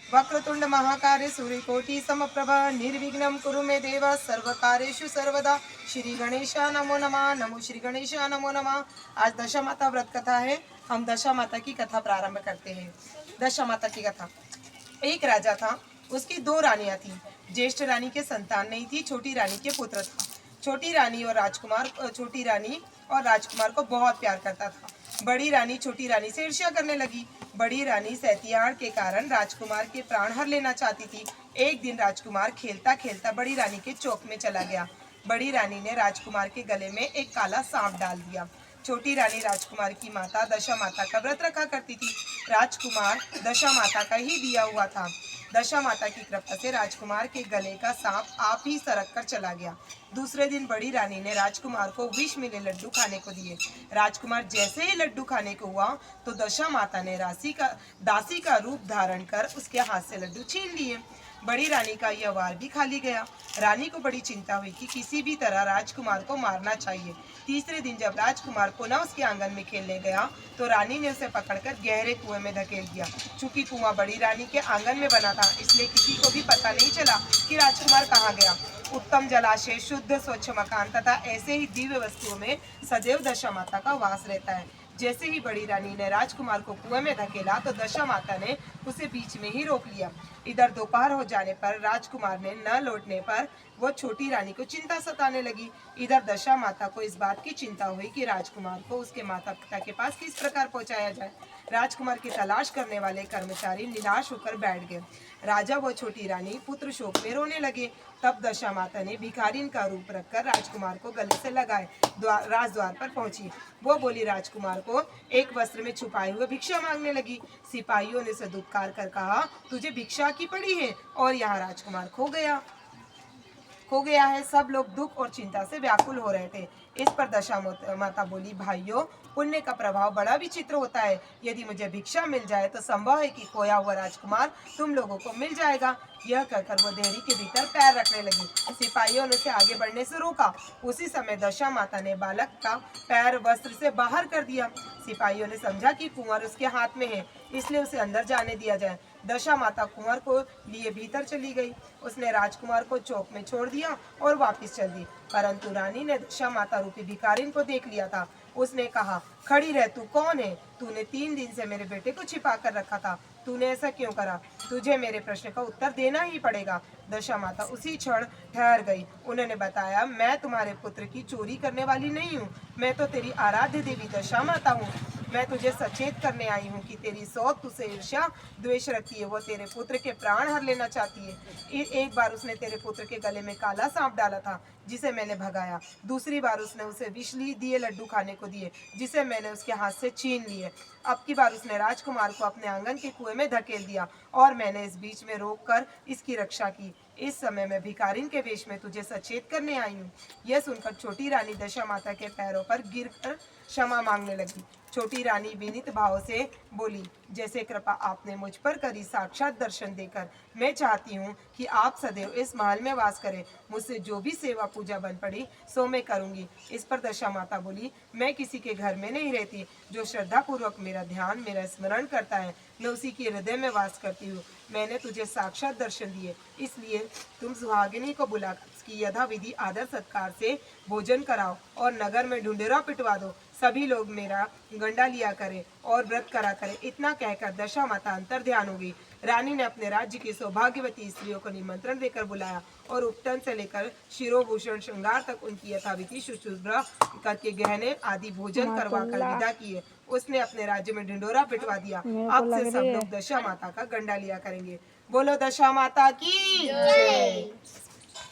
वक्रतुंड महाकार्य सूर्यकोटि समप्रभ निर्विघ्नं कुरु मे देव सर्वकार्येषु सर्वदा। श्री गणेशा नमो नमः। नमो श्री गणेशा नमो नमः। आज दशा माता व्रत कथा है। हम दशा माता की कथा प्रारंभ करते हैं। दशा माता की कथा। एक राजा था, उसकी दो रानियां थीं। ज्येष्ठ रानी के संतान नहीं थी, छोटी रानी के पुत्र था। छोटी रानी और राजकुमार को बहुत प्यार करता था। बड़ी रानी छोटी रानी से ईर्ष्या करने लगी। बड़ी रानी सैतियाण के कारण राजकुमार के प्राण हर लेना चाहती थी। एक दिन राजकुमार खेलता खेलता बड़ी रानी के चौक में चला गया। बड़ी रानी ने राजकुमार के गले में एक काला सांप डाल दिया। छोटी रानी राजकुमार की माता दशा माता का व्रत रखा करती थी। राजकुमार दशा माता का ही दिया हुआ था। दशा माता की कृपा से राजकुमार के गले का सांप आप ही सरक कर चला गया। दूसरे दिन बड़ी रानी ने राजकुमार को विष मिले लड्डू खाने को दिए। राजकुमार जैसे ही लड्डू खाने को हुआ तो दशा माता ने दासी का रूप धारण कर उसके हाथ से लड्डू छीन लिए। बड़ी रानी का यह वार भी खाली गया। रानी को बड़ी चिंता हुई कि किसी भी तरह राजकुमार को मारना चाहिए। तीसरे दिन जब राजकुमार पुनः उसके आंगन में खेलने गया तो रानी ने उसे पकड़कर गहरे कुएं में धकेल दिया। चूंकि कुआं बड़ी रानी के आंगन में बना था, इसलिए किसी को भी पता नहीं चला कि राजकुमार कहाँ गया। उत्तम जलाशय, शुद्ध स्वच्छ मकान तथा ऐसे ही दिव्य वस्तुओं में सदैव दशा माता का वास रहता है। जैसे ही बड़ी रानी ने राजकुमार को कुएं में धकेला तो दशा माता ने उसे बीच में ही रोक लिया। इधर दोपहर हो जाने पर राजकुमार ने न लौटने पर वो छोटी रानी को चिंता सताने लगी। इधर दशा माता को इस बात की चिंता हुई कि राजकुमार को उसके माता पिता के पास किस प्रकार पहुंचाया जाए। राजकुमार की तलाश करने वाले कर्मचारी निराश होकर बैठ गए। राजा व छोटी रानी पुत्र शोक में रोने लगे। तब दशा माता ने भिखारिन का रूप रखकर राजकुमार को गले से लगाए राजद्वार पर पहुंची। वो बोली राजकुमार को एक वस्त्र में छुपाए हुए भिक्षा मांगने लगी। सिपाहियों ने उसे दुत्कार कर कहा, तुझे भिक्षा की पड़ी है। और यहाँ राजकुमार खो गया है। सब लोग दुख और चिंता से व्याकुल हो रहे थे। इस पर दशा माता बोली, भाइयों, पुण्य का प्रभाव बड़ा विचित्र होता है। यदि मुझे भिक्षा मिल जाए तो संभव है कि खोया हुआ राजकुमार तुम लोगों को मिल जाएगा। यह कहकर वो देहरी के भीतर पैर रखने लगी। सिपाहियों ने उसे आगे बढ़ने से रोका। उसी समय दशा माता ने बालक का पैर वस्त्र से बाहर कर दिया। सिपाहियों ने समझा कि कुंवर उसके हाथ में है, इसलिए उसे अंदर जाने दिया जाए। दशा माता कुंवर को लिए भीतर चली गई। उसने राजकुमार को चौक में छोड़ दिया और वापस चल दी। परंतु रानी ने दशा माता रूपी भिखारिन को देख लिया था। उसने कहा, खड़ी रह, तू कौन है? तूने 3 दिन से मेरे बेटे को छिपा कर रखा था। तूने ऐसा क्यों करा? तुझे मेरे प्रश्न का उत्तर देना ही पड़ेगा। दशा माता उसी क्षण ठहर गई। उन्होंने बताया, मैं तुम्हारे पुत्र की चोरी करने वाली नहीं हूँ। मैं तो तेरी आराध्य देवी दशा माता हूँ। मैं तुझे सचेत करने आई हूँ कि तेरी सौत तुझसे ईर्ष्या द्वेष रखती है। वो तेरे पुत्र के प्राण हर लेना चाहती है। एक बार उसने तेरे पुत्र के गले में काला सांप डाला था, जिसे मैंने भगाया। दूसरी बार उसने उसे विष दिए लड्डू खाने को दिए, जिसे मैंने उसके हाथ से छीन लिए। अब की बार उसने राजकुमार को अपने आंगन के कुएं में धकेल दिया और मैंने इस बीच में रोककर इसकी रक्षा की। इस समय मैं भिखारिन के वेश में तुझे सचेत करने आई हूँ। यह सुनकर छोटी रानी दशा माता के पैरों पर गिरकर क्षमा मांगने लगी। छोटी रानी विनीत भाव से बोली, जैसे कृपा आपने मुझ पर करी साक्षात दर्शन देकर मैं चाहती हूँ कि आप सदैव इस महल में वास करें। मुझसे जो भी सेवा पूजा बन पड़ी सो मैं करूँगी। इस पर दशा माता बोली, मैं किसी के घर में नहीं रहती। जो श्रद्धा पूर्वक मेरा ध्यान मेरा स्मरण करता है, मैं उसी के हृदय में वास करती हूँ। मैंने तुझे साक्षात दर्शन दिए, इसलिए तुम सुहागिनी को बुला उसकी यथा विधि आदर सत्कार से भोजन कराओ और नगर में ढूंढेरा पिटवा दो। सभी लोग मेरा गंडा लिया करें और व्रत करा करें। इतना कहकर दशा माता अंतर ध्यान हो गई। रानी ने अपने राज्य की सौभाग्यवती स्त्रियों को निमंत्रण देकर बुलाया और उपटन से लेकर शिरोभूषण श्रृंगार तक उनकी यथाविधि शुश्रूषा करके गहने आदि भोजन करवा कर विदा किए। उसने अपने राज्य में ढिंडोरा पिटवा दिया। अब से सब लोग दशा माता का गंडा लिया करेंगे। बोलो दशा माता की जय।